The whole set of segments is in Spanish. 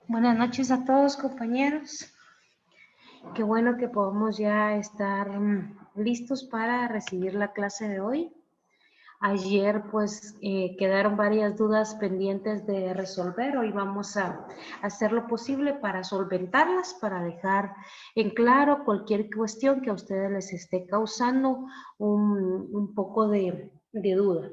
Buenas noches a todos, compañeros. Qué bueno que podamos ya estar listos para recibir la clase de hoy. Ayer pues quedaron varias dudas pendientes de resolver. Hoy vamos a hacer lo posible para solventarlas, para dejar en claro cualquier cuestión que a ustedes les esté causando un poco de duda.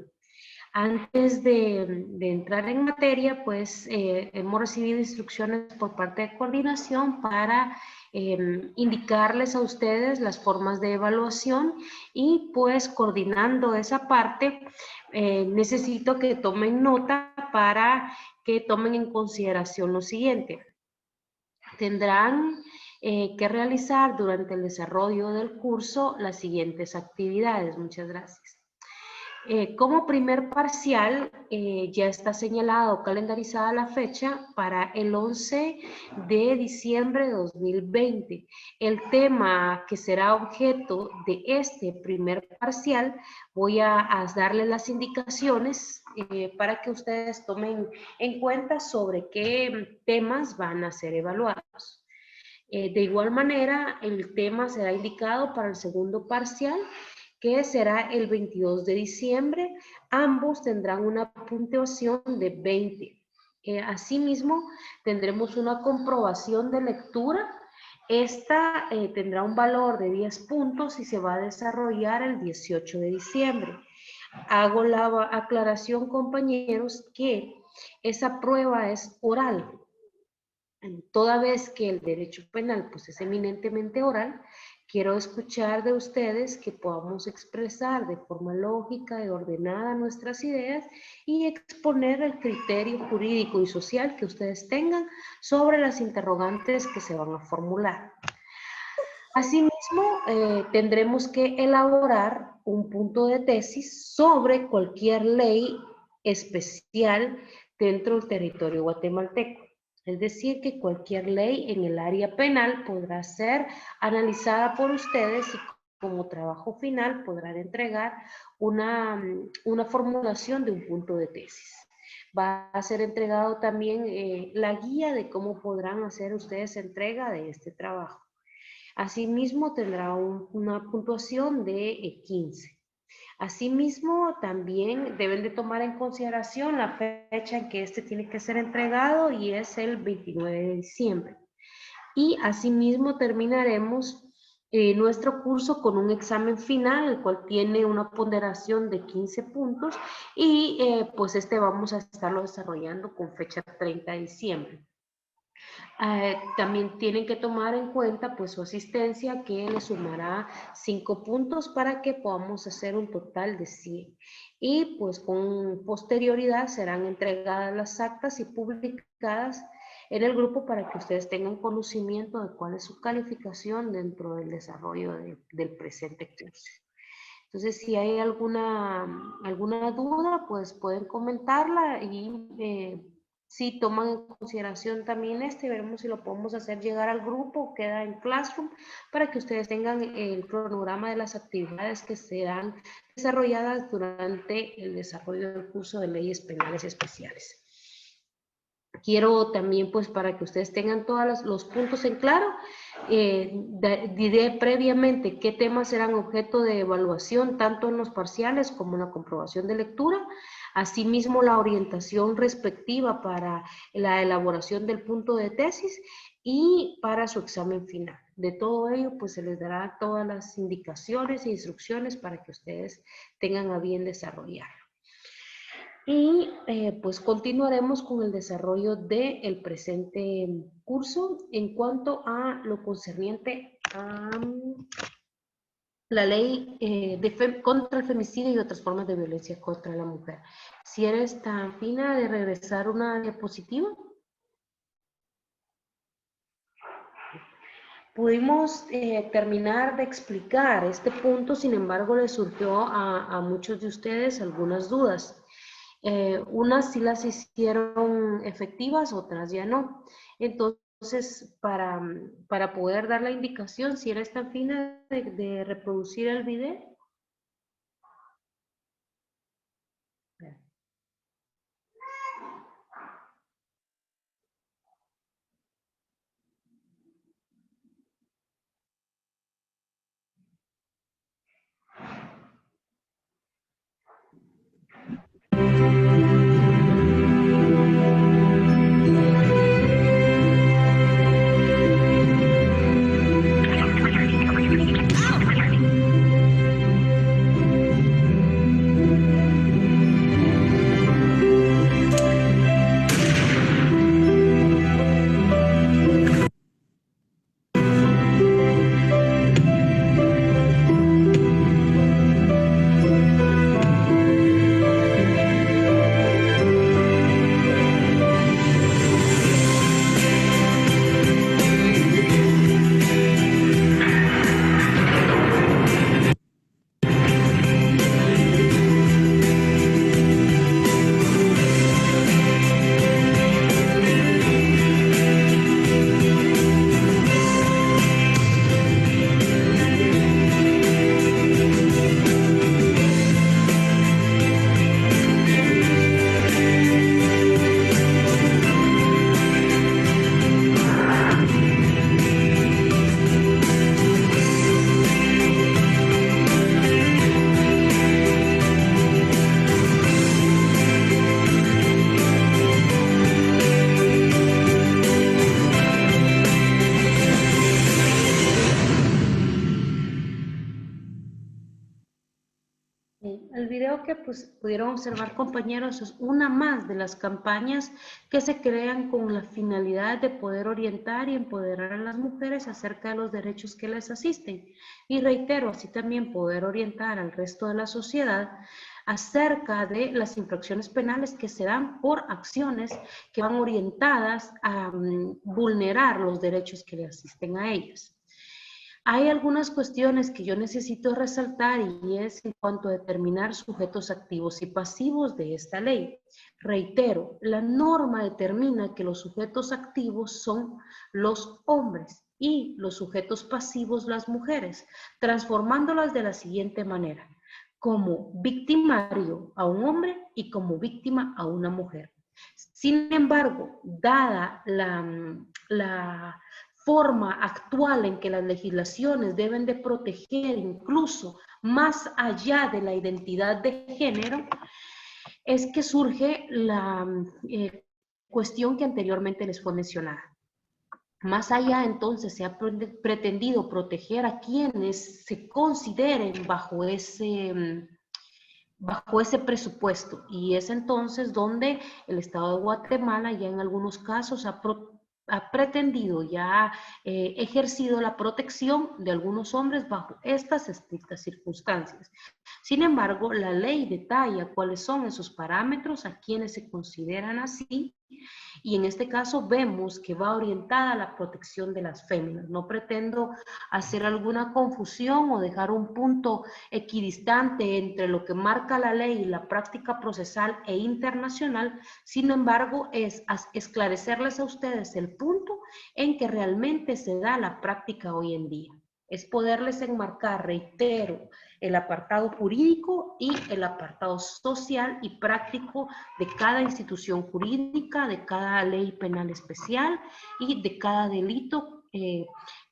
Antes de entrar en materia, pues hemos recibido instrucciones por parte de coordinación para indicarles a ustedes las formas de evaluación y pues coordinando esa parte, necesito que tomen nota para que tomen en consideración lo siguiente. Tendrán que realizar durante el desarrollo del curso las siguientes actividades. Muchas gracias. Como primer parcial, ya está señalado, calendarizada la fecha para el 11 de diciembre de 2020. El tema que será objeto de este primer parcial, voy a darle las indicaciones para que ustedes tomen en cuenta sobre qué temas van a ser evaluados. De igual manera, el tema será indicado para el segundo parcial, que será el 22 de diciembre. Ambos tendrán una puntuación de 20. Asimismo, tendremos una comprobación de lectura. Esta tendrá un valor de 10 puntos y se va a desarrollar el 18 de diciembre. Hago la aclaración, compañeros, que esa prueba es oral. Toda vez que el derecho penal pues, es eminentemente oral, quiero escuchar de ustedes que podamos expresar de forma lógica y ordenada nuestras ideas y exponer el criterio jurídico y social que ustedes tengan sobre las interrogantes que se van a formular. Asimismo, tendremos que elaborar un punto de tesis sobre cualquier ley especial dentro del territorio guatemalteco. Es decir, que cualquier ley en el área penal podrá ser analizada por ustedes y como trabajo final podrán entregar una formulación de un punto de tesis. Va a ser entregado también la guía de cómo podrán hacer ustedes entrega de este trabajo. Asimismo, tendrá una puntuación de 15. Asimismo, también deben de tomar en consideración la fecha en que este tiene que ser entregado y es el 29 de diciembre. Y asimismo terminaremos nuestro curso con un examen final, el cual tiene una ponderación de 15 puntos y pues este vamos a estarlo desarrollando con fecha 30 de diciembre. También tienen que tomar en cuenta pues su asistencia, que le sumará 5 puntos para que podamos hacer un total de 100. Y pues con posterioridad serán entregadas las actas y publicadas en el grupo para que ustedes tengan conocimiento de cuál es su calificación dentro del desarrollo del presente curso. Entonces, si hay alguna duda, pues pueden comentarla y si toman en consideración también veremos si lo podemos hacer llegar al grupo, queda en Classroom, para que ustedes tengan el cronograma de las actividades que serán desarrolladas durante el desarrollo del curso de leyes penales especiales. Quiero también, pues, para que ustedes tengan todos los puntos en claro, diré previamente qué temas serán objeto de evaluación, tanto en los parciales como en la comprobación de lectura. Asimismo, la orientación respectiva para la elaboración del punto de tesis y para su examen final. De todo ello, pues, se les dará todas las indicaciones e instrucciones para que ustedes tengan a bien desarrollar. Y pues continuaremos con el desarrollo del presente curso en cuanto a lo concerniente a la ley contra el femicidio y otras formas de violencia contra la mujer. Si eres tan fina de regresar una diapositiva. Pudimos terminar de explicar este punto, sin embargo, le surgió a muchos de ustedes algunas dudas. Unas sí las hicieron efectivas, otras ya no. Entonces, para poder dar la indicación, si eres tan fina de reproducir el video. El video que pues, pudieron observar, compañeros, es una más de las campañas que se crean con la finalidad de poder orientar y empoderar a las mujeres acerca de los derechos que les asisten. Y reitero, así también poder orientar al resto de la sociedad acerca de las infracciones penales que se dan por acciones que van orientadas a vulnerar los derechos que le asisten a ellas. Hay algunas cuestiones que yo necesito resaltar y es en cuanto a determinar sujetos activos y pasivos de esta ley. Reitero, la norma determina que los sujetos activos son los hombres y los sujetos pasivos las mujeres, transformándolas de la siguiente manera: como victimario a un hombre y como víctima a una mujer. Sin embargo, dada la forma actual en que las legislaciones deben de proteger incluso más allá de la identidad de género, es que surge la cuestión que anteriormente les fue mencionada. Más allá, entonces, se ha pretendido proteger a quienes se consideren bajo ese presupuesto, y es entonces donde el Estado de Guatemala ya en algunos casos ha pretendido, ya ha ejercido la protección de algunos hombres bajo estas estrictas circunstancias. Sin embargo, la ley detalla cuáles son esos parámetros a quienes se consideran así, y en este caso vemos que va orientada a la protección de las féminas. No pretendo hacer alguna confusión o dejar un punto equidistante entre lo que marca la ley y la práctica procesal e internacional, sin embargo es esclarecerles a ustedes el punto en que realmente se da la práctica hoy en día. Es poderles enmarcar, reitero, el apartado jurídico y el apartado social y práctico de cada institución jurídica, de cada ley penal especial y de cada delito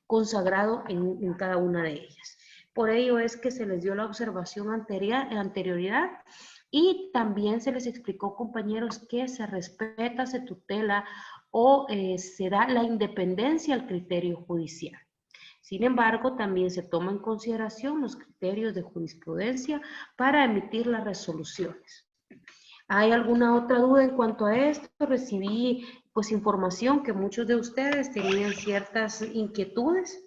consagrado en cada una de ellas. Por ello es que se les dio la observación anterioridad, y también se les explicó, compañeros, que se respeta, se tutela o se da la independencia al criterio judicial. Sin embargo, también se toman en consideración los criterios de jurisprudencia para emitir las resoluciones. ¿Hay alguna otra duda en cuanto a esto? Recibí pues información que muchos de ustedes tenían ciertas inquietudes.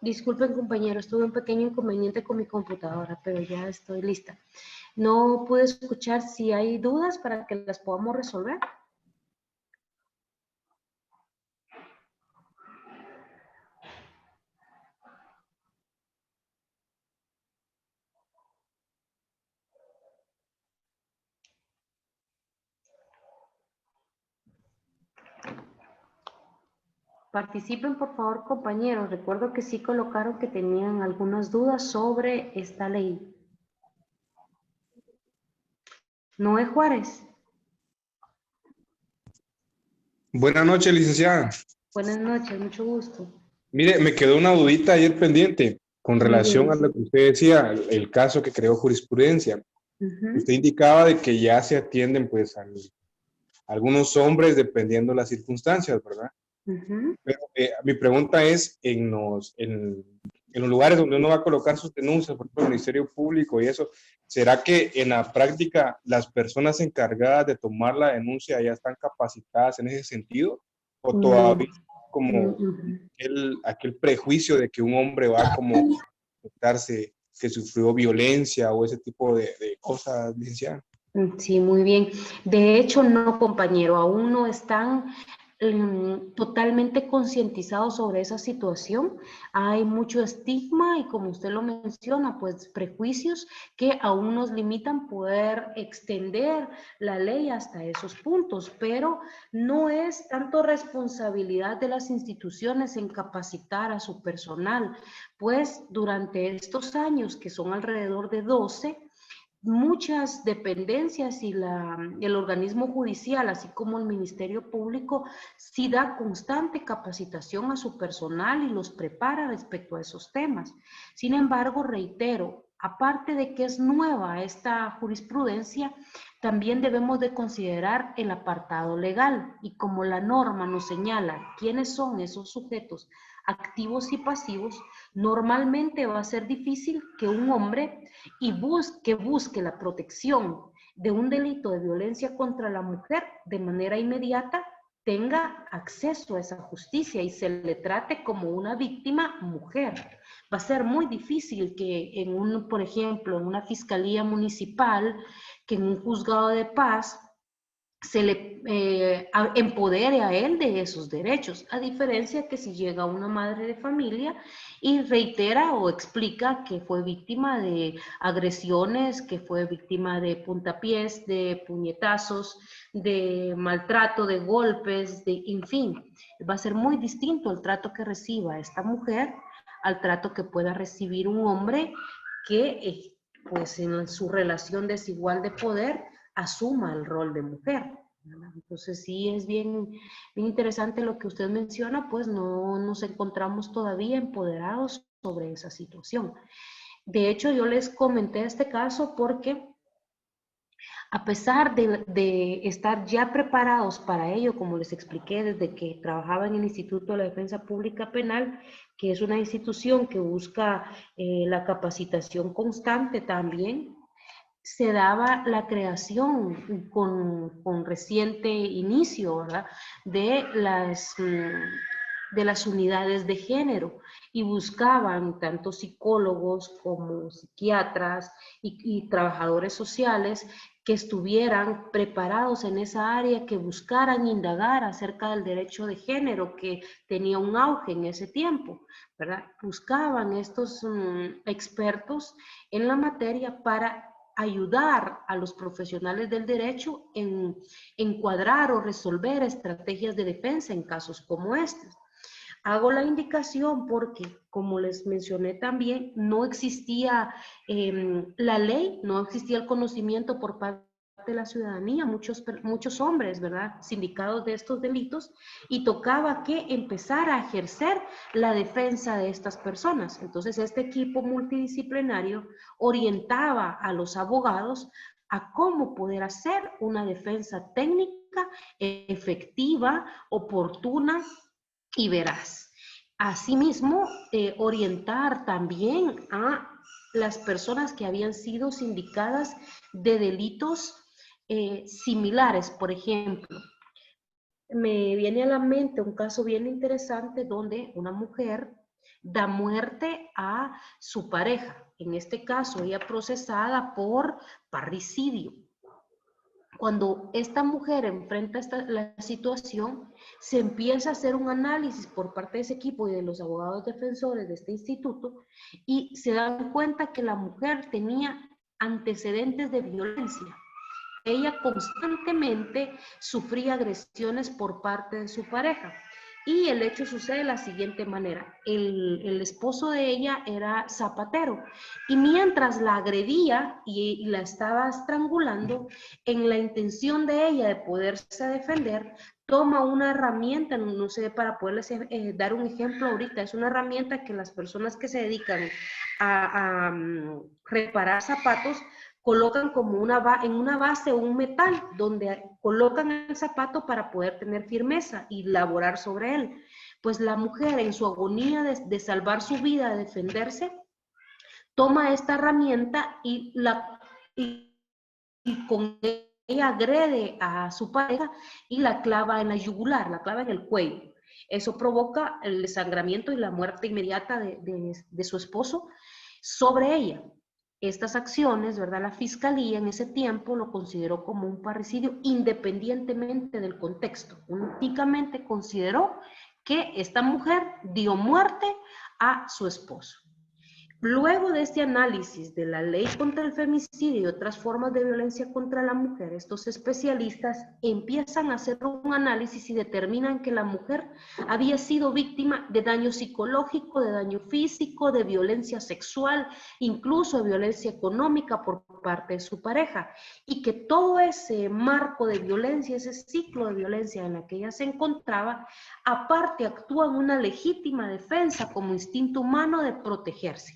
Disculpen, compañeros, tuve un pequeño inconveniente con mi computadora, pero ya estoy lista. No pude escuchar si hay dudas para que las podamos resolver. Participen, por favor, compañeros. Recuerdo que sí colocaron que tenían algunas dudas sobre esta ley. Noé Juárez. Buenas noches, licenciada. Buenas noches, mucho gusto. Mire, me quedó una dudita ayer pendiente con Muy relación bien. a lo que usted decía, el caso que creó jurisprudencia. Uh-huh. Usted indicaba de que ya se atienden pues a algunos hombres dependiendo las circunstancias, ¿verdad? Uh-huh. Pero mi pregunta es, en los lugares donde uno va a colocar sus denuncias, por ejemplo, el Ministerio Público y eso, ¿será que en la práctica las personas encargadas de tomar la denuncia ya están capacitadas en ese sentido? ¿O todavía como aquel prejuicio de que un hombre va como a contarse que sufrió violencia o ese tipo de cosas, licenciada? Sí, muy bien. De hecho, no, compañero, aún no están totalmente concientizados sobre esa situación. Hay mucho estigma y, como usted lo menciona, pues prejuicios que aún nos limitan poder extender la ley hasta esos puntos, pero no es tanto responsabilidad de las instituciones en capacitar a su personal, pues durante estos años, que son alrededor de 12, muchas dependencias y el organismo judicial, así como el Ministerio Público, sí da constante capacitación a su personal y los prepara respecto a esos temas. Sin embargo, reitero, aparte de que es nueva esta jurisprudencia, También debemos de considerar el apartado legal y como la norma nos señala quiénes son esos sujetos activos y pasivos, normalmente va a ser difícil que un hombre que busque la protección de un delito de violencia contra la mujer de manera inmediata tenga acceso a esa justicia y se le trate como una víctima mujer. Va a ser muy difícil que por ejemplo, en una fiscalía municipal, que en un juzgado de paz se le empodere a él de esos derechos, a diferencia que si llega una madre de familia y reitera o explica que fue víctima de agresiones, que fue víctima de puntapiés, de puñetazos, de maltrato, de golpes, en fin, va a ser muy distinto el trato que reciba esta mujer al trato que pueda recibir un hombre que pues en su relación desigual de poder asuma el rol de mujer. Entonces sí es bien interesante lo que usted menciona, pues no nos encontramos todavía empoderados sobre esa situación. De hecho, yo les comenté este caso porque a pesar de estar ya preparados para ello, como les expliqué desde que trabajaba en el Instituto de la Defensa Pública Penal, que es una institución que busca la capacitación constante también, se daba la creación con reciente inicio, ¿verdad?, de las unidades de género y buscaban tanto psicólogos como psiquiatras y trabajadores sociales que estuvieran preparados en esa área, que buscaran indagar acerca del derecho de género que tenía un auge en ese tiempo, ¿verdad? Buscaban estos expertos en la materia para ayudar a los profesionales del derecho en encuadrar o resolver estrategias de defensa en casos como estos. Hago la indicación porque, como les mencioné también, no existía la ley, no existía el conocimiento por parte de la ciudadanía, muchos hombres, ¿verdad?, sindicados de estos delitos, y tocaba que empezar a ejercer la defensa de estas personas. Entonces, este equipo multidisciplinario orientaba a los abogados a cómo poder hacer una defensa técnica, efectiva, oportuna y veraz. Asimismo, orientar también a las personas que habían sido sindicadas de delitos similares. Por ejemplo, me viene a la mente un caso bien interesante donde una mujer da muerte a su pareja. En este caso, ella procesada por parricidio. Cuando esta mujer enfrenta la situación, se empieza a hacer un análisis por parte de ese equipo y de los abogados defensores de este instituto y se dan cuenta que la mujer tenía antecedentes de violencia. Ella constantemente sufría agresiones por parte de su pareja. Y el hecho sucede de la siguiente manera. El esposo de ella era zapatero y mientras la agredía y la estaba estrangulando, en la intención de ella de poderse defender, toma una herramienta, no sé, para poderles dar un ejemplo ahorita, es una herramienta que las personas que se dedican a reparar zapatos colocan como en una base un metal donde colocan el zapato para poder tener firmeza y laborar sobre él. Pues la mujer en su agonía de salvar su vida, de defenderse, toma esta herramienta y con ella agrede a su pareja y la clava en la yugular, la clava en el cuello. Eso provoca el desangramiento y la muerte inmediata de su esposo sobre ella. Estas acciones, ¿verdad?, la fiscalía en ese tiempo lo consideró como un parricidio independientemente del contexto. Únicamente consideró que esta mujer dio muerte a su esposo. Luego de este análisis de la ley contra el femicidio y otras formas de violencia contra la mujer, estos especialistas empiezan a hacer un análisis y determinan que la mujer había sido víctima de daño psicológico, de daño físico, de violencia sexual, incluso de violencia económica por parte de su pareja, y que todo ese marco de violencia, ese ciclo de violencia en la que ella se encontraba, aparte actúa en una legítima defensa como instinto humano de protegerse.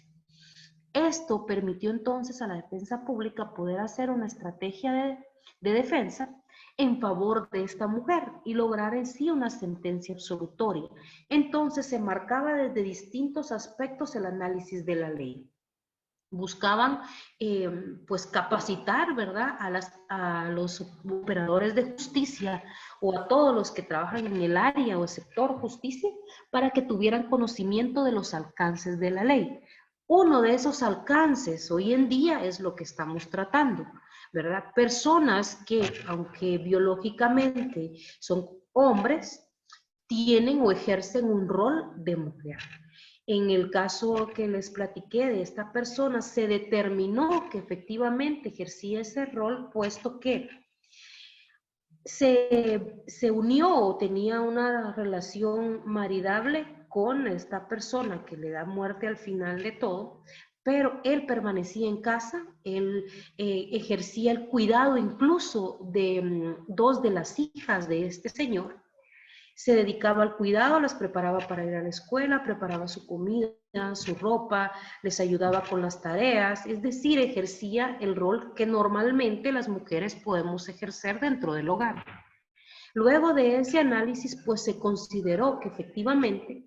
Esto permitió entonces a la defensa pública poder hacer una estrategia de defensa en favor de esta mujer y lograr en sí una sentencia absolutoria. Entonces se marcaba desde distintos aspectos el análisis de la ley. Buscaban pues capacitar, ¿verdad?, a los operadores de justicia o a todos los que trabajan en el área o el sector justicia para que tuvieran conocimiento de los alcances de la ley. Uno de esos alcances hoy en día es lo que estamos tratando, ¿verdad? Personas que, aunque biológicamente son hombres, tienen o ejercen un rol de mujer. En el caso que les platiqué de esta persona, se determinó que efectivamente ejercía ese rol, puesto que se unió o tenía una relación maridable con esta persona que le da muerte al final de todo, pero él permanecía en casa, él ejercía el cuidado incluso de dos de las hijas de este señor. Se dedicaba al cuidado, las preparaba para ir a la escuela, preparaba su comida, su ropa, les ayudaba con las tareas, es decir, ejercía el rol que normalmente las mujeres podemos ejercer dentro del hogar. Luego de ese análisis, pues se consideró que efectivamente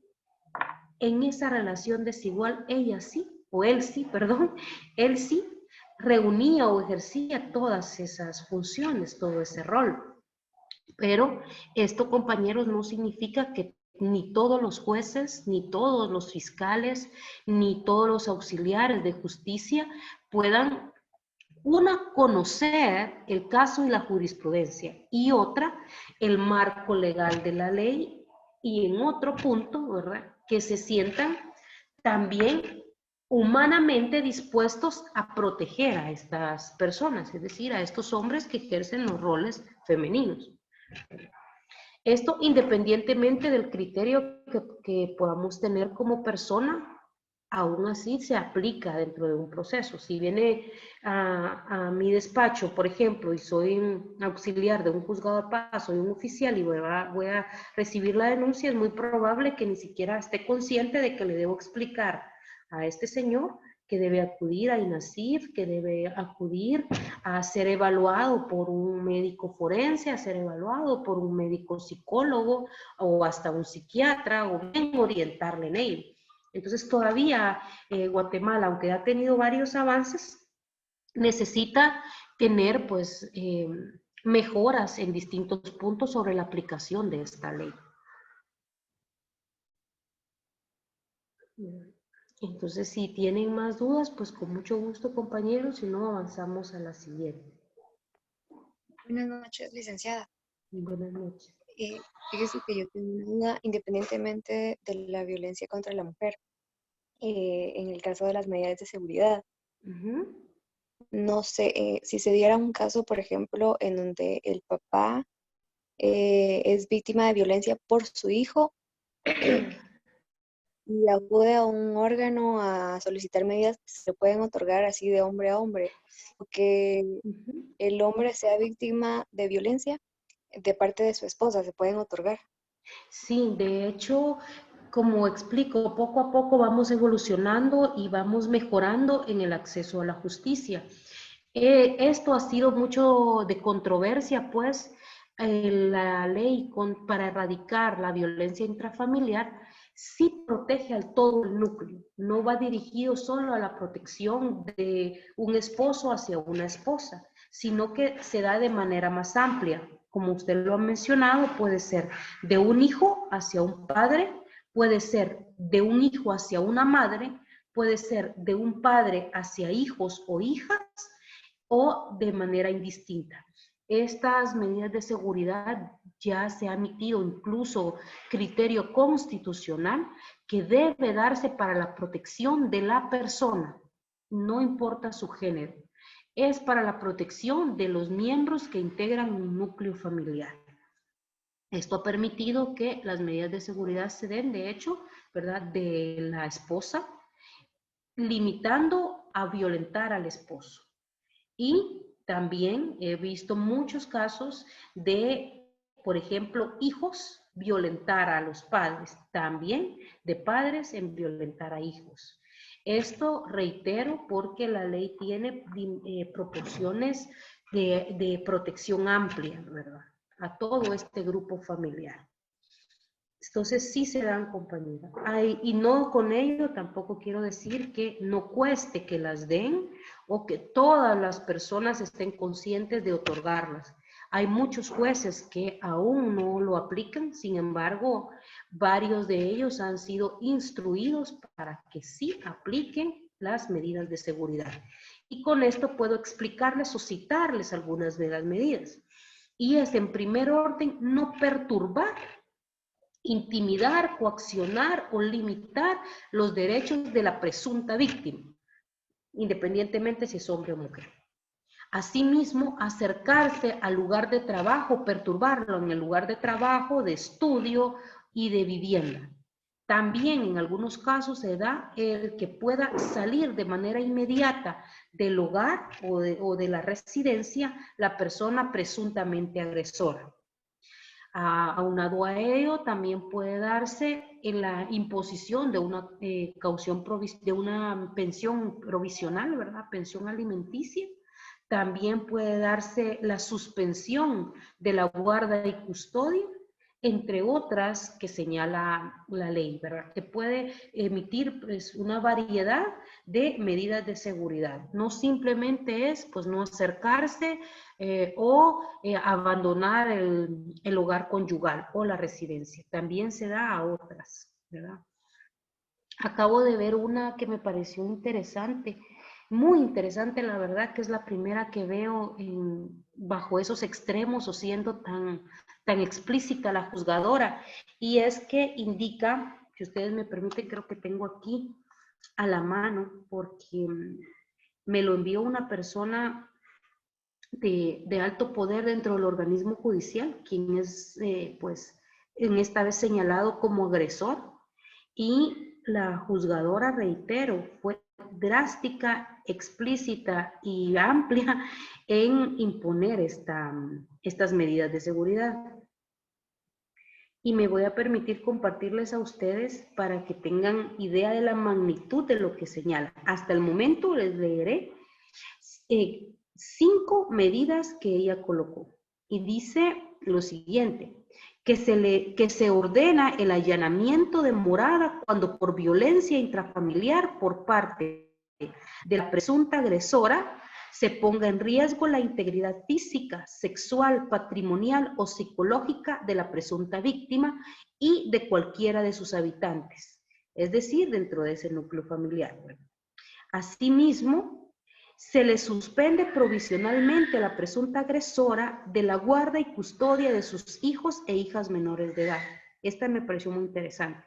en esa relación desigual, ella sí, o él sí, perdón, él sí reunía o ejercía todas esas funciones, todo ese rol. Pero esto, compañeros, no significa que ni todos los jueces, ni todos los fiscales, ni todos los auxiliares de justicia puedan, una, conocer el caso y la jurisprudencia, y otra, el marco legal de la ley, y en otro punto, ¿verdad?, que se sientan también humanamente dispuestos a proteger a estas personas, es decir, a estos hombres que ejercen los roles femeninos. Esto independientemente del criterio que podamos tener como persona, aún así se aplica dentro de un proceso. Si viene a mi despacho, por ejemplo, y soy un auxiliar de un juzgado de paz, soy un oficial y voy a recibir la denuncia, es muy probable que ni siquiera esté consciente de que le debo explicar a este señor que debe acudir a INASIF, que debe acudir a ser evaluado por un médico forense, a ser evaluado por un médico psicólogo o hasta un psiquiatra, o bien orientarle en ello. Entonces todavía Guatemala, aunque ha tenido varios avances, necesita tener pues mejoras en distintos puntos sobre la aplicación de esta ley. Entonces, si tienen más dudas, pues con mucho gusto, compañeros, si no, avanzamos a la siguiente. Buenas noches, licenciada. Buenas noches. Fíjese que yo tengo una duda, independientemente de la violencia contra la mujer, en el caso de las medidas de seguridad. No sé, si se diera un caso, por ejemplo, en donde el papá es víctima de violencia por su hijo y acude a un órgano a solicitar medidas que se pueden otorgar así de hombre a hombre, o que el hombre sea víctima de violencia de parte de su esposa, se pueden otorgar. Sí, de hecho, como explico, poco a poco vamos evolucionando y vamos mejorando en el acceso a la justicia. Esto ha sido mucho de controversia, pues la ley para erradicar la violencia intrafamiliar sí protege al todo el núcleo, no va dirigido solo a la protección de un esposo hacia una esposa, sino que se da de manera más amplia. Como usted lo ha mencionado, puede ser de un hijo hacia un padre, puede ser de un hijo hacia una madre, puede ser de un padre hacia hijos o hijas, o de manera indistinta. Estas medidas de seguridad ya se ha emitido incluso criterio constitucional que debe darse para la protección de la persona, no importa su género. Es para la protección de los miembros que integran un núcleo familiar. Esto ha permitido que las medidas de seguridad se den, de hecho, ¿verdad?, de la esposa, limitando a violentar al esposo. Y también he visto muchos casos de, por ejemplo, hijos violentar a los padres, también de padres en violentar a hijos. Esto, reitero, porque la ley tiene proporciones de protección amplia, ¿verdad? A todo este grupo familiar. Entonces sí se dan, compañera. Y no con ello tampoco quiero decir que no cueste que las den o que todas las personas estén conscientes de otorgarlas. Hay muchos jueces que aún no lo aplican, sin embargo, varios de ellos han sido instruidos para que sí apliquen las medidas de seguridad. Y con esto puedo explicarles o citarles algunas de las medidas. Y es, en primer orden, no perturbar, intimidar, coaccionar o limitar los derechos de la presunta víctima, independientemente si es hombre o mujer. Asimismo, acercarse al lugar de trabajo, perturbarlo en el lugar de trabajo, de estudio y de vivienda. También en algunos casos se da el que pueda salir de manera inmediata del hogar o de la residencia la persona presuntamente agresora. Aunado a ello, también puede darse en la imposición de una caución, de una pensión provisional, ¿verdad? Pensión alimenticia. También puede darse la suspensión de la guarda y custodia, entre otras que señala la ley, ¿verdad? Que puede emitir pues, una variedad de medidas de seguridad. No simplemente es pues no acercarse o abandonar el hogar conyugal o la residencia. También se da a otras, ¿verdad? Acabo de ver una que me pareció interesante, muy interesante la verdad, que es la primera que veo bajo esos extremos o siendo tan explícita la juzgadora, y es que indica, si ustedes me permiten, creo que tengo aquí a la mano, porque me lo envió una persona de alto poder dentro del organismo judicial, quien es, pues, en esta vez señalado como agresor, y la juzgadora, reitero, fue drástica, explícita y amplia en imponer estas medidas de seguridad. Y me voy a permitir compartirles a ustedes para que tengan idea de la magnitud de lo que señala. Hasta el momento les leeré 5 medidas que ella colocó. Y dice lo siguiente: que se ordena el allanamiento de morada cuando por violencia intrafamiliar por parte de la presunta agresora se ponga en riesgo la integridad física, sexual, patrimonial o psicológica de la presunta víctima y de cualquiera de sus habitantes, es decir, dentro de ese núcleo familiar. Asimismo, se le suspende provisionalmente a la presunta agresora de la guarda y custodia de sus hijos e hijas menores de edad. Esta me pareció muy interesante.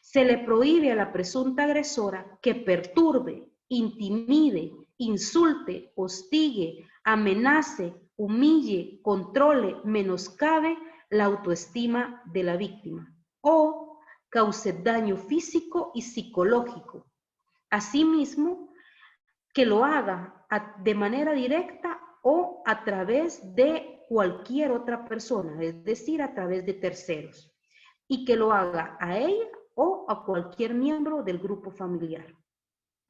Se le prohíbe a la presunta agresora que perturbe, intimide, insulte, hostigue, amenace, humille, controle, menoscabe la autoestima de la víctima o cause daño físico y psicológico. Asimismo, que lo haga de manera directa o a través de cualquier otra persona, es decir, a través de terceros, y que lo haga a ella o a cualquier miembro del grupo familiar.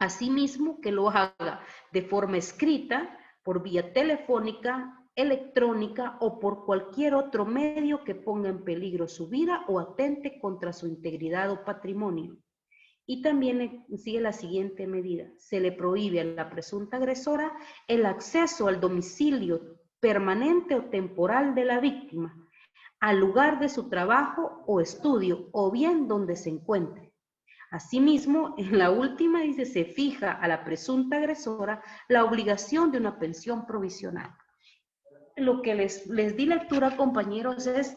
Asimismo, que lo haga de forma escrita, por vía telefónica, electrónica o por cualquier otro medio que ponga en peligro su vida o atente contra su integridad o patrimonio. Y también sigue la siguiente medida: se le prohíbe a la presunta agresora el acceso al domicilio permanente o temporal de la víctima, al lugar de su trabajo o estudio, o bien donde se encuentre. Asimismo, en la última dice, se fija a la presunta agresora la obligación de una pensión provisional. Lo que les di lectura, compañeros, es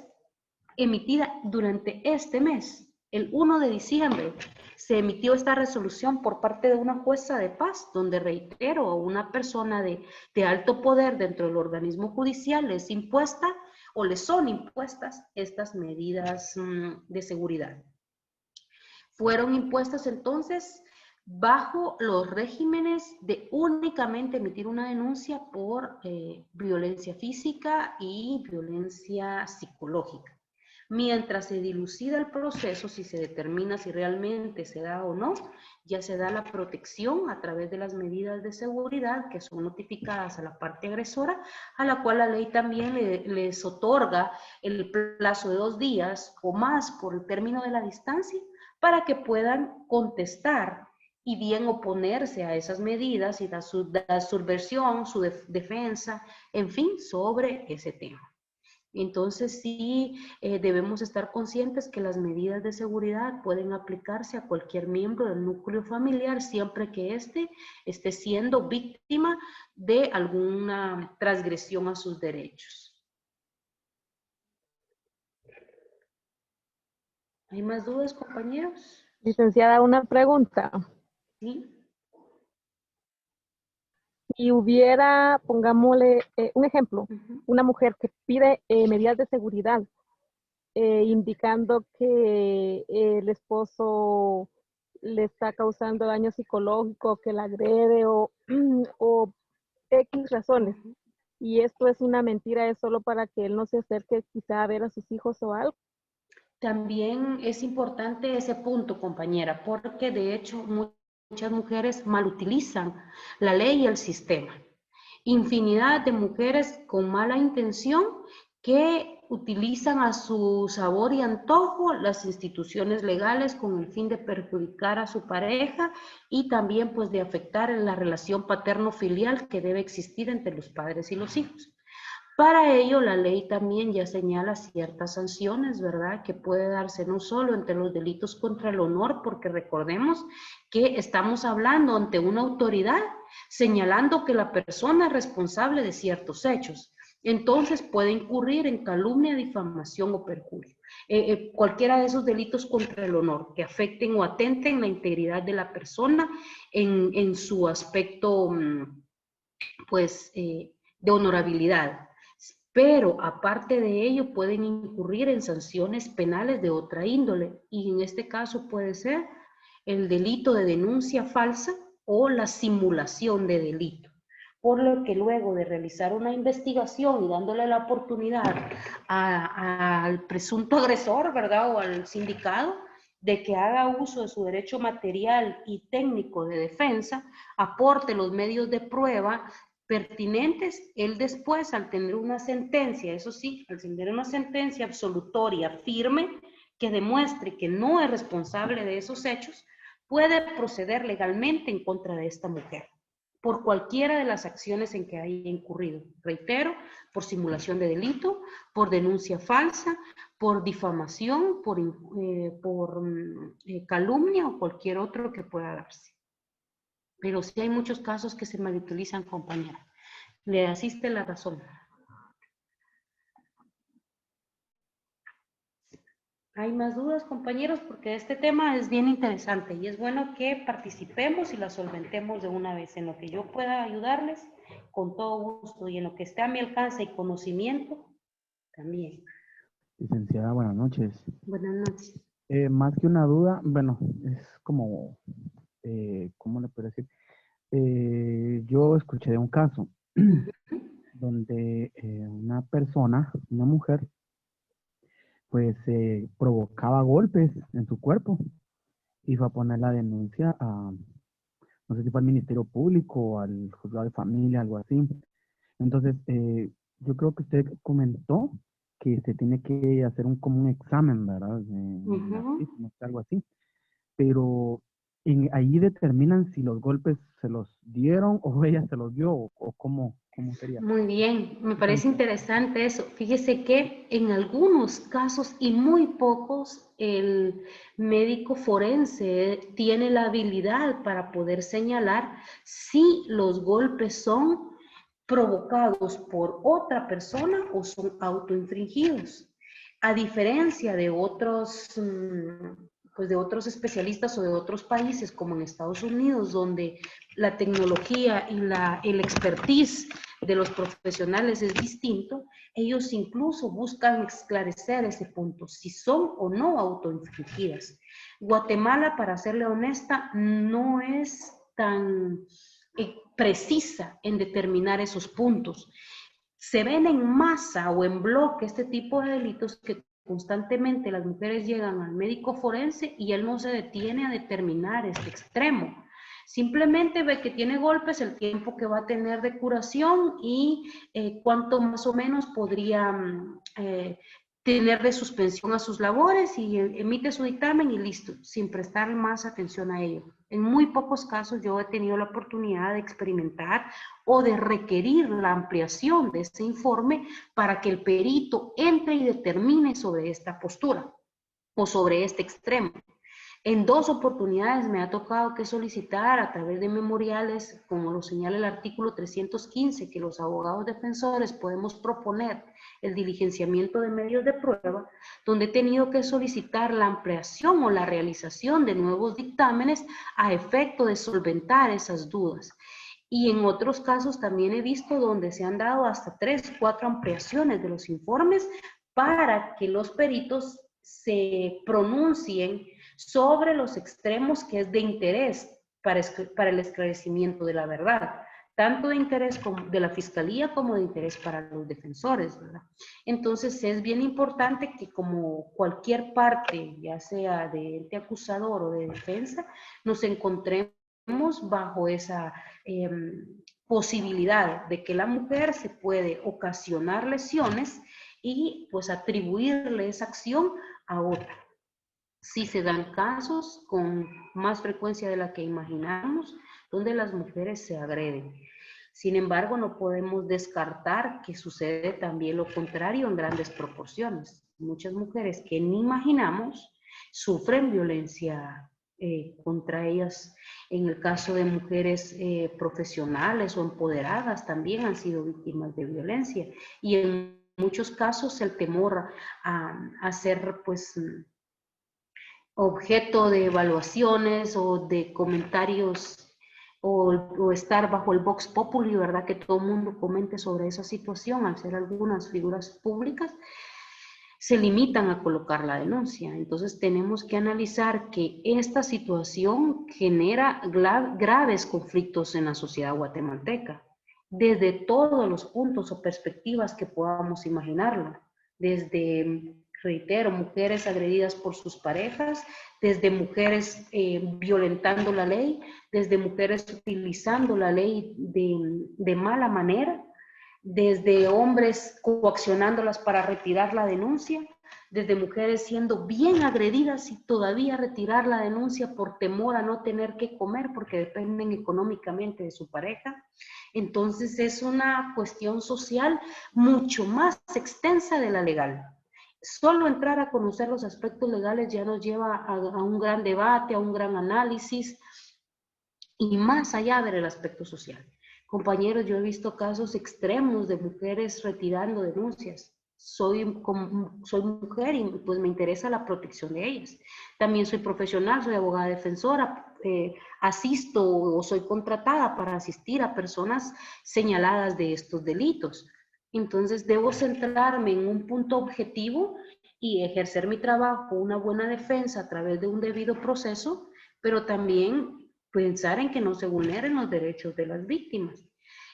emitida durante este mes. El 1 de diciembre se emitió esta resolución por parte de una jueza de paz, donde, reitero, a una persona de alto poder dentro del organismo judicial les impuesta o les son impuestas estas medidas de seguridad. Fueron impuestas entonces bajo los regímenes de únicamente emitir una denuncia por violencia física y violencia psicológica. Mientras se dilucida el proceso, si se determina si realmente se da o no, ya se da la protección a través de las medidas de seguridad que son notificadas a la parte agresora, a la cual la ley también les otorga el plazo de 2 días o más por el término de la distancia para que puedan contestar y bien oponerse a esas medidas y dar su versión, su defensa, en fin, sobre ese tema. Entonces sí debemos estar conscientes que las medidas de seguridad pueden aplicarse a cualquier miembro del núcleo familiar siempre que éste esté siendo víctima de alguna transgresión a sus derechos. ¿Hay más dudas, compañeros? Licenciada, una pregunta. Sí. Si hubiera, pongámosle un ejemplo, una mujer que pide medidas de seguridad, indicando que el esposo le está causando daño psicológico, que la agrede o X razones, y esto es una mentira, es solo para que él no se acerque quizá a ver a sus hijos o algo. También es importante ese punto, compañera, porque de hecho muchas mujeres malutilizan la ley y el sistema. Infinidad de mujeres con mala intención que utilizan a su sabor y antojo las instituciones legales con el fin de perjudicar a su pareja y también pues de afectar en la relación paterno-filial que debe existir entre los padres y los hijos. Para ello, la ley también ya señala ciertas sanciones, ¿verdad? Que puede darse no solo entre los delitos contra el honor, porque recordemos que estamos hablando ante una autoridad señalando que la persona es responsable de ciertos hechos. Entonces puede incurrir en calumnia, difamación o perjurio. Cualquiera de esos delitos contra el honor que afecten o atenten la integridad de la persona en su aspecto, pues, de honorabilidad. Pero aparte de ello pueden incurrir en sanciones penales de otra índole y en este caso puede ser el delito de denuncia falsa o la simulación de delito. Por lo que luego de realizar una investigación y dándole la oportunidad al presunto agresor, ¿verdad? O al sindicado, de que haga uso de su derecho material y técnico de defensa, aporte los medios de prueba pertinentes, él después, al tener una sentencia, eso sí, al tener una sentencia absolutoria firme que demuestre que no es responsable de esos hechos, puede proceder legalmente en contra de esta mujer por cualquiera de las acciones en que haya incurrido. Reitero, por simulación de delito, por denuncia falsa, por difamación, por calumnia o cualquier otro que pueda darse. Pero sí hay muchos casos que se malutilizan, compañera. Le asiste la razón. ¿Hay más dudas, compañeros? Porque este tema es bien interesante y es bueno que participemos y la solventemos de una vez. En lo que yo pueda ayudarles, con todo gusto, y en lo que esté a mi alcance y conocimiento, también. Licenciada, buenas noches. Buenas noches. Más que una duda, bueno, es como, ¿cómo le puedo decir? Yo escuché de un caso donde una persona, una mujer, pues provocaba golpes en su cuerpo y fue a poner la denuncia a, no sé si fue al Ministerio Público o al Juzgado de Familia, algo así. Entonces, yo creo que usted comentó que se tiene que hacer como un examen, ¿verdad? Algo así. Pero ahí determinan si los golpes se los dieron o ella se los dio o cómo sería. Muy bien, me parece interesante eso. Fíjese que en algunos casos y muy pocos, el médico forense tiene la habilidad para poder señalar si los golpes son provocados por otra persona o son autoinfringidos. A diferencia de otros, pues de otros especialistas o de otros países como en Estados Unidos, donde la tecnología y el expertise de los profesionales es distinto, ellos incluso buscan esclarecer ese punto, si son o no autoinfligidas. Guatemala, para serle honesta, no es tan precisa en determinar esos puntos. Se ven en masa o en bloque este tipo de delitos que constantemente las mujeres llegan al médico forense y él no se detiene a determinar este extremo. Simplemente ve que tiene golpes, el tiempo que va a tener de curación y cuánto más o menos podría tener de suspensión a sus labores y emite su dictamen y listo, sin prestar más atención a ello. En muy pocos casos yo he tenido la oportunidad de experimentar o de requerir la ampliación de este informe para que el perito entre y determine sobre esta postura o sobre este extremo. En 2 oportunidades me ha tocado que solicitar a través de memoriales, como lo señala el artículo 315, que los abogados defensores podemos proponer el diligenciamiento de medios de prueba, donde he tenido que solicitar la ampliación o la realización de nuevos dictámenes a efecto de solventar esas dudas. Y en otros casos también he visto donde se han dado hasta 3, 4 ampliaciones de los informes para que los peritos se pronuncien sobre los extremos que es de interés para el esclarecimiento de la verdad, tanto de interés de la fiscalía como de interés para los defensores, ¿verdad? Entonces es bien importante que como cualquier parte, ya sea de ente acusador o de defensa, nos encontremos bajo esa posibilidad de que la mujer se puede ocasionar lesiones y pues atribuirle esa acción a otra. Sí se dan casos con más frecuencia de la que imaginamos, donde las mujeres se agreden. Sin embargo, no podemos descartar que sucede también lo contrario en grandes proporciones. Muchas mujeres que ni imaginamos sufren violencia contra ellas. En el caso de mujeres profesionales o empoderadas también han sido víctimas de violencia. Y en muchos casos el temor a ser pues objeto de evaluaciones o de comentarios o estar bajo el vox populi, ¿verdad? Que todo el mundo comente sobre esa situación, al ser algunas figuras públicas, se limitan a colocar la denuncia. Entonces tenemos que analizar que esta situación genera graves conflictos en la sociedad guatemalteca, desde todos los puntos o perspectivas que podamos imaginarlo, desde, reitero, mujeres agredidas por sus parejas, desde mujeres violentando la ley, desde mujeres utilizando la ley de mala manera, desde hombres coaccionándolas para retirar la denuncia, desde mujeres siendo bien agredidas y todavía retirar la denuncia por temor a no tener que comer porque dependen económicamente de su pareja. Entonces es una cuestión social mucho más extensa de la legal. Solo entrar a conocer los aspectos legales ya nos lleva a un gran debate, a un gran análisis y más allá del aspecto social. Compañeros, yo he visto casos extremos de mujeres retirando denuncias. Soy mujer y pues me interesa la protección de ellas. También soy profesional, soy abogada defensora, asisto o soy contratada para asistir a personas señaladas de estos delitos. Entonces debo centrarme en un punto objetivo y ejercer mi trabajo, una buena defensa a través de un debido proceso, pero también pensar en que no se vulneren los derechos de las víctimas.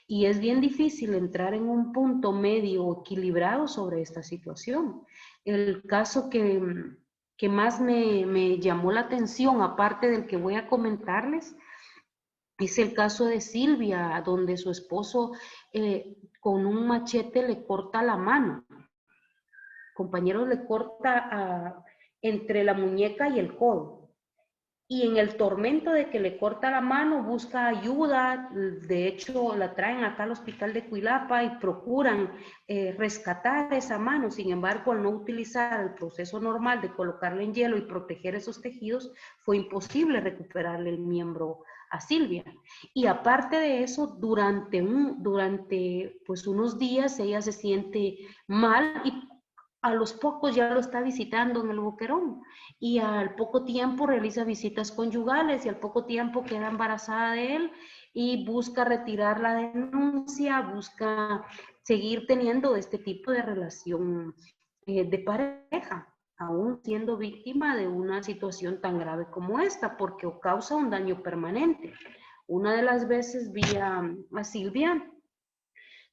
Y es bien difícil entrar en un punto medio equilibrado sobre esta situación. El caso que más me llamó la atención, aparte del que voy a comentarles, es el caso de Silvia, donde su esposo con un machete le corta la mano. Compañeros, le corta entre la muñeca y el codo. Y en el tormento de que le corta la mano, busca ayuda, de hecho la traen acá al hospital de Cuilapa y procuran rescatar esa mano. Sin embargo, al no utilizar el proceso normal de colocarle en hielo y proteger esos tejidos, fue imposible recuperarle el miembro a Silvia. Y aparte de eso, durante pues unos días ella se siente mal y a los pocos ya lo está visitando en el Boquerón y al poco tiempo realiza visitas conyugales y al poco tiempo queda embarazada de él y busca retirar la denuncia, busca seguir teniendo este tipo de relación de pareja, aún siendo víctima de una situación tan grave como esta, porque causa un daño permanente. Una de las veces vi a Silvia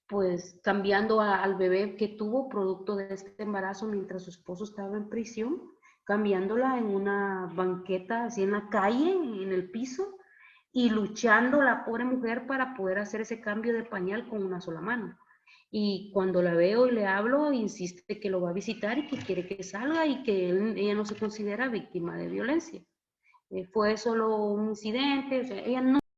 pues cambiando al bebé que tuvo producto de este embarazo mientras su esposo estaba en prisión, cambiándola en una banqueta, así en la calle, en el piso, y luchando la pobre mujer para poder hacer ese cambio de pañal con una sola mano. Y cuando la veo y le hablo, insiste que lo va a visitar y que quiere que salga y que ella no se considera víctima de violencia. Fue solo un incidente, o sea, ella no